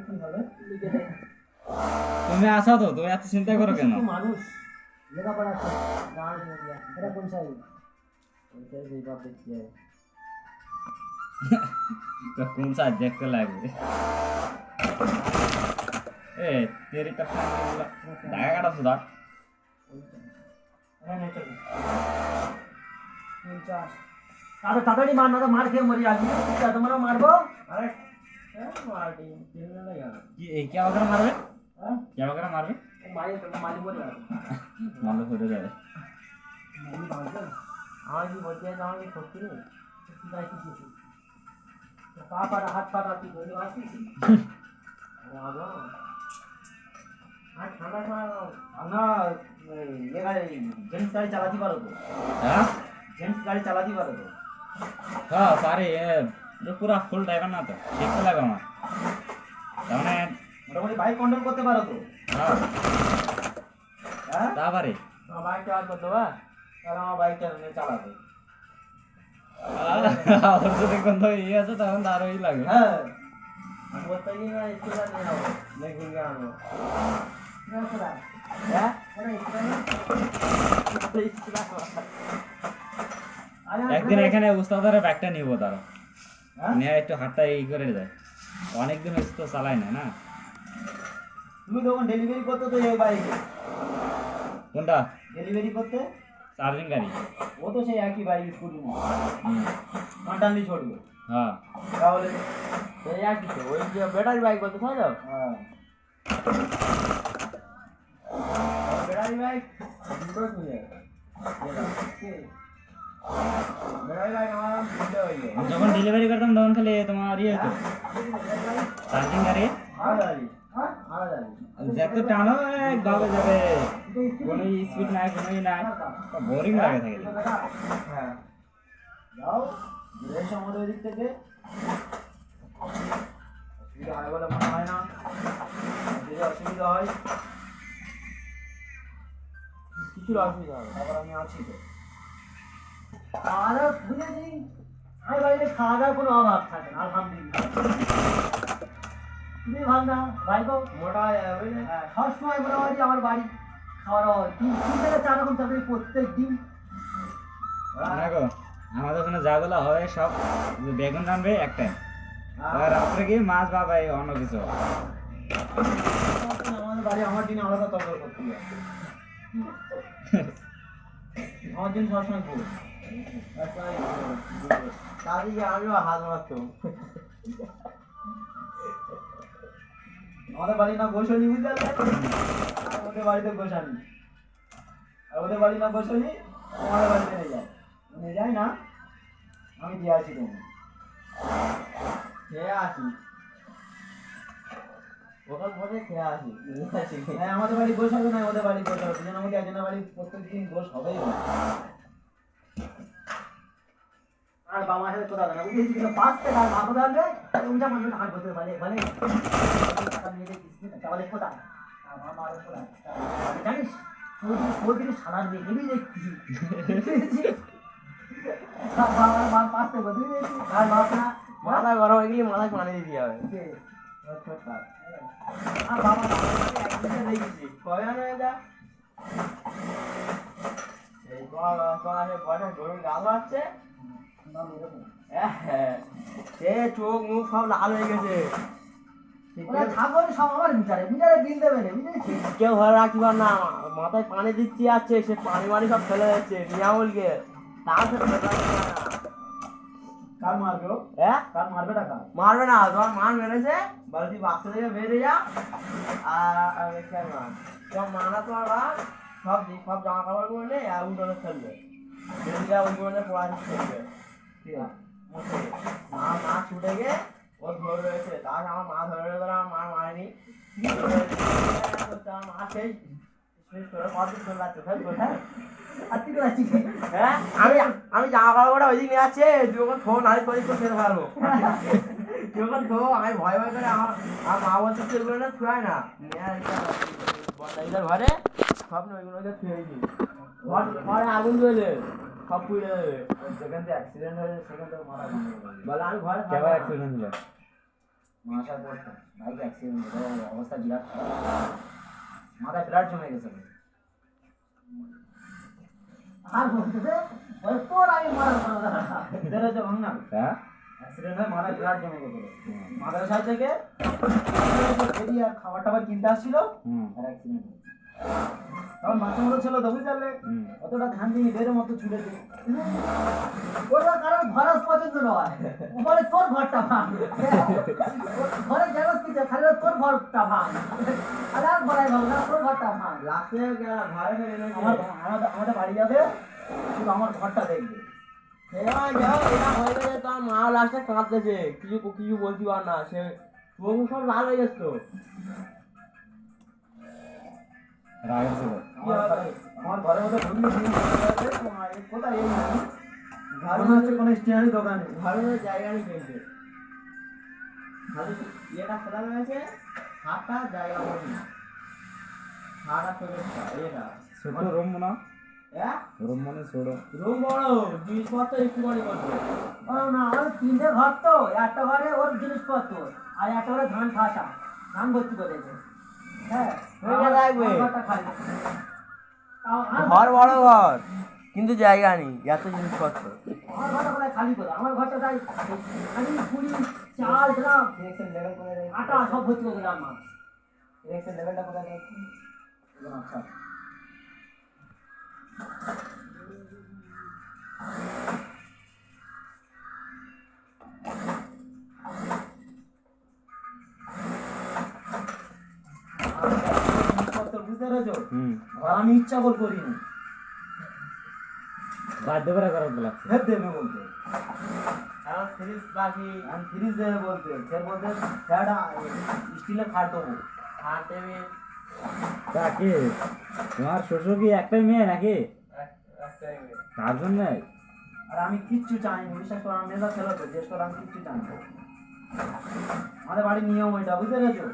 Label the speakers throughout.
Speaker 1: কি হবে
Speaker 2: তুমি আসো তো, তুমি এত চিন্তা করো কেন?
Speaker 1: মানুষ লেখাপড়া গান এটা কোন সাইড ওইটাই যে বাপ দেখতে
Speaker 2: তো কোন সাইড দেখতে লাগবে? এ তেরি তো দেখা কাটা সুদা
Speaker 1: তাড়াতাড়ি মার না তো মার খেয়ে মরি আজকে তোমরা মারবো
Speaker 2: আরে
Speaker 1: মারবি
Speaker 2: কি এই কে আমাকে মারবে?
Speaker 1: হ্যাঁ
Speaker 2: কে আমাকে মারবে?
Speaker 1: মারি মারি বলে
Speaker 2: মারলে হয়ে যাবে।
Speaker 1: আমার কি বলতে আছে আমার কি সত্যি নেই পা পাটা হাত পাটা তুই ধরে আসিস আর ঠান্ডা ঠান্ডা ইয়ে গাড়ি জেন্টস গাড়ি চালাতে পারো তো?
Speaker 2: হ্যাঁ
Speaker 1: জেন্টস গাড়ি চালাতে পারো তো?
Speaker 2: হ্যাঁ পারি, পুরা ফুল ড্রাইভার না তো, শিখতে লাগবে আমার। তার মানে
Speaker 1: মোটামুটি বাইক কন্ট্রোল করতে পারো তো?
Speaker 2: হ্যাঁ
Speaker 1: হ্যাঁ
Speaker 2: তা পারি।
Speaker 1: আমার বাইকটা আর করতে পারো? তাহলে আমার বাইকটা চালাবে।
Speaker 2: ওর যদি কোনো ইয়ে আছে তখন তো আরোই লাগবে।
Speaker 1: হ্যাঁ আমি বলতে গিয়ে না স্কুটার নিয়ে যাবো লেগুন গিয়ে আনবো হ্যাঁ
Speaker 2: একদিন এখানে উস্তাদের ব্যাগটা নিবো, তারা
Speaker 1: হ্যাঁ?
Speaker 2: নিয়ে একটু হাতটা ই করে যায়, অনেকদিন হচ্ছে তো চালাই না না।
Speaker 1: তুমি তখন ডেলিভারি করতে তো এই বাইকে
Speaker 2: কোনটা?
Speaker 1: ডেলিভারি করতে
Speaker 2: চার্জিং গাড়ি।
Speaker 1: ও তো সেই একই বাইক স্কুটি মাটানলি ছড়বে
Speaker 2: হ্যাঁ
Speaker 1: তাহলে সেই একই তো ওই যে ব্যাটারি বাইক বলতে তাই তো? হ্যাঁ ব্যাটারি বাইক দুটো নিয়ে ব্যাটারি বাইক আমার দুটো হয়ে যায়
Speaker 2: আমি যখন ডেলিভারি করতাম তখন খালি তোমার ইয়ে হতো চার্জিং গাড়ি, যত টানো গাবে যাবে, কোনো স্পিড নাই, কোনো ই নাই, বোরিং লাগে থাকে।
Speaker 1: হ্যাঁ যাও ঘুরে এসো আমাদের দিক থেকে অসুবিধা হয় বলে মনে হয় না, যদি অসুবিধা হয় কিছুর অসুবিধা হবে তারপর আমি আছি তো। খাওয়া দাওয়া বুঝেছি আমি বাড়িতে খাওয়া দাওয়ার কোনো অভাব থাকে না আলহামদুলিল্লাহ। তুমি ভাবনা ভাইবো মোটা হয়ে যাবে হ্যাঁ সবসময় মোটামুটি আমার বাড়ি খাওয়া দাওয়া হয় 3 থেকে 4 রকম তরকারি প্রত্যেক দিন।
Speaker 2: দেখো আমাদের ওখানে যাগুলো হয় সব বেগুন রানবে এক টাইম, আর রাত্রে গিয়ে মাছ বা ভাই অন্য কিছু।
Speaker 1: আমাদের বাড়ি আমার দিনে আলাদা তরকারি করতে হবে আমার দিন সবসময় খুব তাদের আমিও হাত মারতো। আমাদের বাড়ি না গোসানি বুঝতে পারলে, ওদের বাড়িতে গোসানি, আর ওদের বাড়ি না গোসানি আমাদের বাড়িতে নিয়ে যায় না আমি দিয়ে আসি তুমি খেয়ে আসি ওখান বসে খেয়ে আসি হ্যাঁ আমাদের বাড়ি গোস হবে না ওদের বাড়ি গোস হবে দুজন আমাকে একজনের বাড়ি প্রত্যেকদিন গোস হবেই হবে। আর বাবা সাথে কোথাও না উঠেছি কিন্তু 5 টাকা মা কোথাও আনবে উঠা মানুষ হাত বলতে পারে বলে টাকা নিয়ে দেখছিস তাহলে কোথায় আমার মা কোথায় জানিস ওদিকে সারা দিয়ে হেবি দেখছি বাবার মা 5 টাকা দিয়ে দেখছি আর মাথা মাথা গরম হয়ে গেলে মাথায় পানি দিতে হবে আর বাবা একদিকে দেখছি কবে আনা যা এই বাবা কাছে বড় গরম গাল আছে সে চোখ মুখ সব লাল হয়ে গেছে কেউ ঘরে রাখিবার না মাথায় পানি দিচ্ছি আছে সে পানি মানি সব ফেলে যাচ্ছে মিয়ামুলকে কার মারবে হ্যাঁ কার মারবে টাকা মারবে না তোমার মার মেরেছে বালতি বাক্স থেকে বেরিয়ে যা আর তোমার মানা তোমার সব সব জামা কাপড় গুলো নেই আর উঠোনে ফেলবে বেরিয়ে ওই গুলো পড়া ফেলবে ঠিক আছে মা ছুটে গিয়ে ও ধরে রয়েছে তার আমার মা ধরে রয়েছে আমার মা মারেনি মা সেই আমি জামা কাপড়টা ওই দিক নিয়ে আছে যখন থো নারী করে খেতে পারবো যখন থো আমি ভয় ভয় করে আমার মা বলছে সেগুলো না ছুয়ায় না ঘরে সব ওইগুলোকে ছুঁয়েছি ঘরে আগুন জ্বলে সব পুড়ে যাবে যেখান থেকে অ্যাক্সিডেন্ট হয়েছে সেখান থেকে মারা বলে আমি ঘরে
Speaker 2: কেমন অ্যাক্সিডেন্ট হলো?
Speaker 1: মাসার পড়তো বাইক অ্যাক্সিডেন্ট হলো, অবস্থা বিরাট খারাপ। মাথায় বিরাট জমে গেছে। আর বলতেছে ওই তোর আমি মারা বেরোচ্ছে ভাঙনা
Speaker 2: হ্যাঁ
Speaker 1: অ্যাক্সিডেন্ট হয়ে মাথায় বিরাট জমে গেছে। মাদ্রাসা থেকে বেরিয়ে খাবার টাবার কিনতে আসছিল আর অ্যাক্সিডেন্ট। তখন বাচ্চা মতো ছিল তো বুঝলে, অতটা ধ্যান দিয়ে বেরো মতো ছুটেছে। ওটা কারণ ঘরস পছন্দ নয়, বলে তোর ঘরটা ভাঙ, ঘরে জায়গা কিনতে খালি তোর ঘরটা ভাঙ, আর ঘরে ভাঙ না, তোর ঘরটা ভাঙ। লাগছে ঘরে আমাদের বাড়ি যাবে, শুধু আমার ঘরটা দেখবে। এটা হয়ে গেছে, তার মা লাস্টে কাঁদতেছে, কিছু কিছু বলতে পার না, সে চোখ সব লাল হয়ে গেছে। আমার ঘরের মধ্যে কোথায় এই ঘর হচ্ছে কোনো স্টেশনারি দোকানে, ঘরের মধ্যে জায়গা নেই কিনতে, খালি ইয়েটা খোলা রয়েছে, হাতটা জায়গা নেই, হাতটা চলে এটা
Speaker 2: ছোট রুম না,
Speaker 1: হ্যাঁ
Speaker 2: রুম মানে ছোট,
Speaker 1: রুম বড়, জিনিসপত্র একটু করে করবে। ও না, আমার তিনটে ঘর তো, একটা ঘরে ওর জিনিসপত্র আর একটা ঘরে ধান ঠাসা, ধান ভর্তি করেছে। হ্যাঁ ঘর বড় ঘর কিন্তু জায়গা নেই, এত জিনিসপত্র। আমার ঘরটা কোথায় খালি করে, আমার ঘরটা তাই খালি পুরি চাল ড্রাম আটা সব ভর্তি করে দিলাম। মা ইলেকশন লেভেলটা কোথায় দেখছি। আচ্ছা বুঝতে পেরেছো, আমি ইচ্ছা করে করিনি,
Speaker 2: বাধ্য করে করার লাগছে।
Speaker 1: ফের দেবে বলতে, ফ্রিজ বাকি ফ্রিজ দেবে বলতে, ফের বলতে ফেরটা স্টিলের খাট দেবো, খাট দেবে।
Speaker 2: কাকে তোমার শ্বশুর কি একটাই মেয়ে নাকি? তার জন্য
Speaker 1: আর আমি কিচ্ছু চাইনি, বিশ্বাস করো, আমি মেজা ছেলে তো, জিজ্ঞেস করো, আমি কিচ্ছু চাইনি। আমাদের বাড়ির নিয়ম ওইটা, বুঝতে পেরেছো?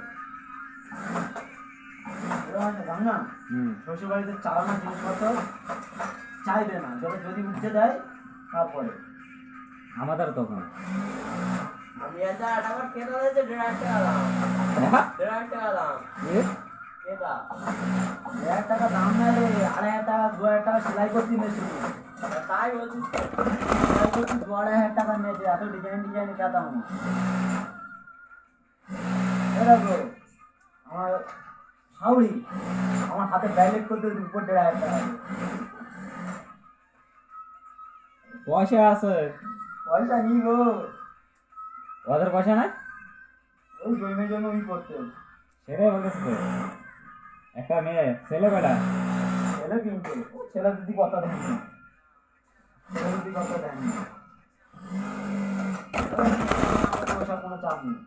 Speaker 1: না শ্বশুর বাড়িতে চালানো জিনিসপত্র চাইবে না, যদি উঠতে দেয় তারপরে
Speaker 2: আমাদের তখন
Speaker 1: আমি এটা আবার কেন হয়েছে 1.5 টাকা দাম, 1.5 টাকা দাম, এটা 1.5 টাকা দাম না রে, 2.5 টাকা 2.5 টাকা সেলাই করতে নিয়েছি, তাই বলছি সেলাই করতে 2.5 টাকা নিয়েছে। এত ডিজাইন খেতাম এরকম আমার হাউড়ি, আমার হাতে ব্যালেট করতে উপর 1.5 টাকা।
Speaker 2: পয়সা আছে,
Speaker 1: পয়সা নি গো,
Speaker 2: ওদের পয়সা নাই,
Speaker 1: ওই জমে জমে ওই করতে।
Speaker 2: সেটাই বলতেছে, একটা মেয়ে ছেলে বেটা,
Speaker 1: ছেলে কিনতে, ছেলে দিদি কথা দেয়নি, ছেলে দিদি কথা দেয়নি, পয়সা কোনো চাপ নেই।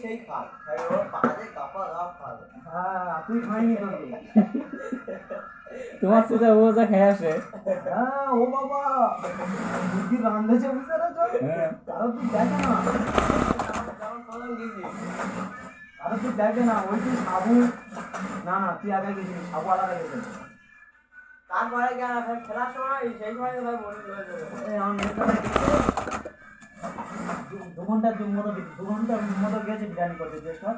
Speaker 1: সেই খাল হ্যাঁ, তুই খাইনি তো,
Speaker 2: তোমার সাথে ও যা খেয়ে আসে।
Speaker 1: হ্যাঁ ও বাবা বুদ্ধি রান্ধেছে, বুঝতে পেরেছো? কারো তুই দেখে না, কারো তুই দেখে না, ওই তুই সাবু না না তুই আগে গেছিস, সাবু আলাদা গেছে, তারপরে খেলার সময় সেই সময় দু ঘন্টার মতো গেছে বিরিয়ানি করতে, চেষ্টা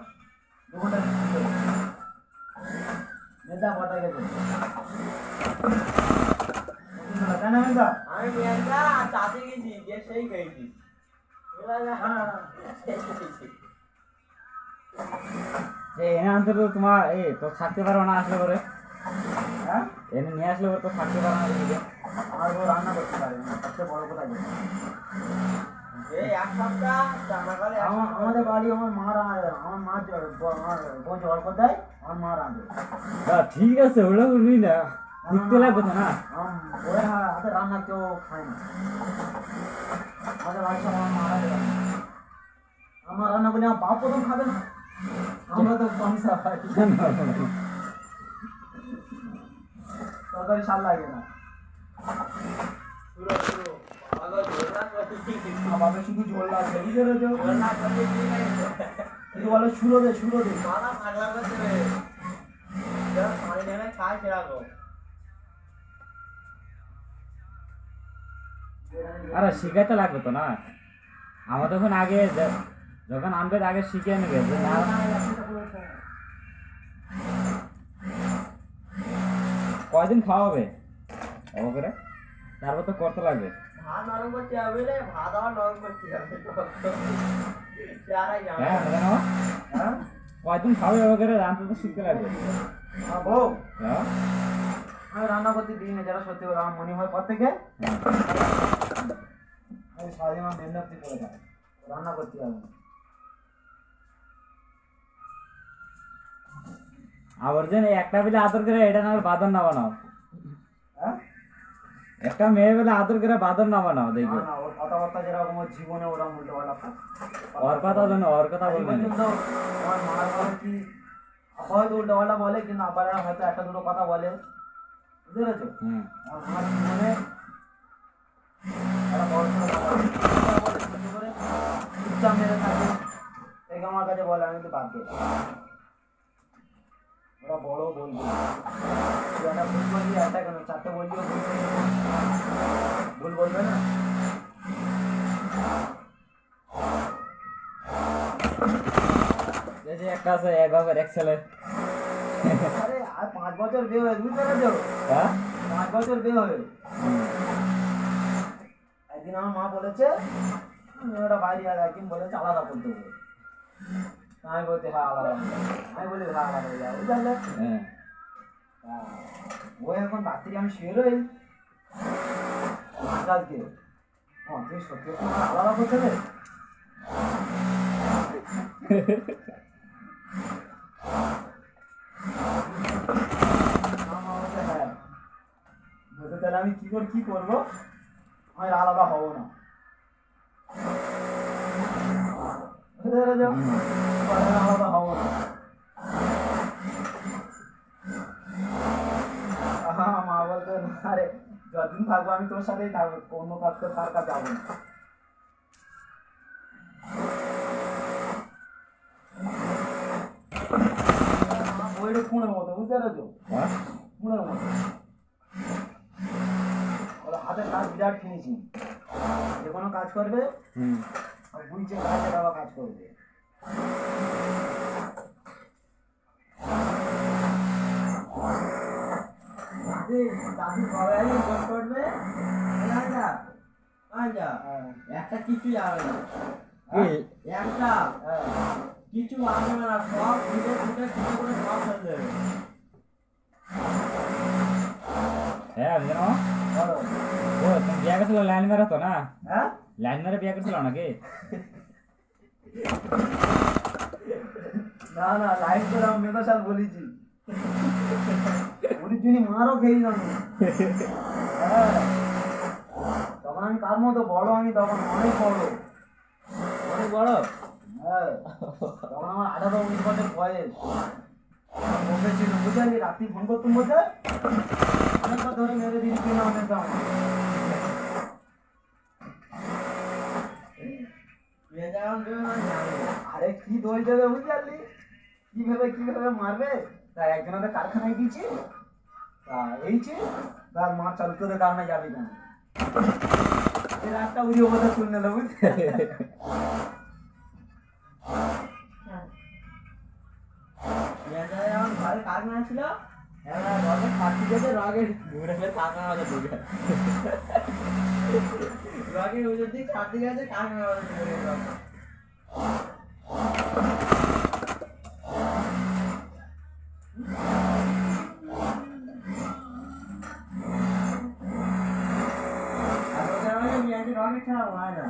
Speaker 1: 2 ঘন্টা মেদা কটা গেছে কেন মেদা, আমি মেদা চাষে গেছি, গিয়ে সেই খেয়েছি।
Speaker 2: এনে আনতে তো তোমার তো থাকতে পারো না, আসলে করে
Speaker 1: হ্যাঁ
Speaker 2: এনে নিয়ে আসলে তো থাকতে পারো না,
Speaker 1: আর ও রান্না করতে পারে না, সবচেয়ে বড় কথা যেটা। এক সপ্তাহ আমাদের বাড়ি আমার মা বউ জল করে দেয়, আমার মা রাঁধে।
Speaker 2: ঠিক আছে, ওটা শুনি না, শিখতে লাগবে তো না,
Speaker 1: ওর হাতে রান্না কেউ খায় না, আমাদের বাড়ি সব আমার মা রাঁধে। আমার রান্না বলে আমার বাপ প্রথম খাবে না, আমরা তো কমসা খাই, তরকারি স্বাদ লাগে না, বাবা শুধু ঝোল লাগবে, বুঝতে পেরেছো? শুধু বলো শুরো দে, শুরো দে, খায় সেরকম।
Speaker 2: আরে শিখাইতে লাগবে তো না, আমাদের এখন আগে যখন আনবে আগে শিখে নেবে যে না কয়দিন খাওয়াবে ও করে তারপর তো করতে লাগবে
Speaker 1: ভাত নরম করতে হবে রে, ভাত আবার নরম করতে হবে।
Speaker 2: হ্যাঁ জানো
Speaker 1: হ্যাঁ
Speaker 2: কয়দিন খাবে ও করে রান্না তো শিখতে লাগবে
Speaker 1: বউ,
Speaker 2: হ্যাঁ
Speaker 1: আমি রান্না করতে দিই না, যারা সত্যি করে আমার মনে হয় পর থেকে আমি সারাদিন আমার মেহনত করে থাকি, রান্না করতে হবে।
Speaker 2: আবার যেন একটা বেলা আদর করে এটা না বাদর না বানাও
Speaker 1: হ্যাঁ
Speaker 2: একটা মেয়ে বেলা আদর করে বাদর না বানাও দেখবে
Speaker 1: না, ওর কথাবার্তা যেরকম ওর জীবনে ওরা উল্টো পাল্টা
Speaker 2: ওর কথা জানো ওর কথা বলবে না
Speaker 1: পর্যন্ত আমার মার বাবা কি হয়তো উল্টো পাল্টা বলে, কিন্তু আবার হয়তো একটা দুটো কথা বলে, বুঝতে পেরেছো?
Speaker 2: হুম
Speaker 1: আর আমার জীবনে একটা বড় সড়ো কথা বলে, ছোট করে চুপচাপ মেরে থাকে, দেখে আমার কাছে বলে আমি তো বাদ দিই। ওরা বড় বলবো তুই একটা ভুল বললি, একটা কেন চারটে বললিও ভুল বলবে না।
Speaker 2: এই যে একটা আছে এক বাবার এক ছেলে
Speaker 1: আরে আর 5 বছর বিয়ে হয়ে, বুঝতে পেরেছো?
Speaker 2: হ্যাঁ
Speaker 1: 5 বছর বিয়ে হয়ে একদিন আমার মা বলেছে মেয়েটা বাইরে আর একদিন বলেছে আলাদা করতে হবে। আমি বলতে হ্যাঁ আলাদা হবে। আমি বলি হ্যাঁ আলাদা হয়ে যাবে, বুঝলে?
Speaker 2: হ্যাঁ
Speaker 1: ও এখন রাত্রি আমি শুয়ে রই আজকে তুই সত্যি সত্যি আমার আলাদা করতে হবে? হ্যাঁ বলতে তাহলে আমি কি করবো, আমি আলাদা হবো না, বুঝতে পেরেছো? আলাদা হবো না। মা বলতো আরে যতদিন থাকবো আমি তোর সাথেই থাকবো, অন্য কাজ করে তার কাছে যাবো না। বইটা খুঁড়ের মতো, বুঝতে পেরেছো?
Speaker 2: হ্যাঁ
Speaker 1: খুঁড়ের মতো ওরা হাতের কাজ বিরাট কিনেছি, যে কোনো কাজ করবে
Speaker 2: হুম
Speaker 1: আর বুঝছে কাজে বাবা কাজ করবে। দাদু কবে ফোন করবে একটা কিছু যাবে না, একটা কিছু আসবে না, সব ফুটে ফুটে ফুটে করে সব হয়ে যাবে।
Speaker 2: হ্যাঁ আমি জানো
Speaker 1: বলো
Speaker 2: ও তুমি বিয়ে করছিল লাইন মেরে তো না
Speaker 1: হ্যাঁ
Speaker 2: লাইন মেরে বিয়ে করছিল নাকি
Speaker 1: না না লাইন করে আমি মেয়েদের সাথে বলেছি, উনি যিনি মারও খেয়ে জানো। হ্যাঁ তখন আমি কার মতো বড়, আমি তখন অনেক বড়,
Speaker 2: অনেক বড়
Speaker 1: হ্যাঁ তখন আমার 18-19 বছর বয়স, বসে ছিল বুঝলি, রাত্রি ফোন করতুম বলছে অনেকবার ধরে মেরে দিন কিনা অনেক দাম। আরে কি দোষ দেবে বুঝলি, কিভাবে মারবে, তাই একজনের কারখানায় গিয়েছি তা এইছি তার মা চালু করে কারণে যাবে কেন, এর একটা উড়ি ওদের শুনে নেলো বুঝতে। ঘরে কারখানা ছিল, রগের ফাঁকি যেতে রগের ঘুরে ফের কারখানা বাজে ঢুকে, রগের উজোর দিক ফাঁকি গেছে কারখানা বাজে ঢুকে গেল। রগের ছাড়া হয় না।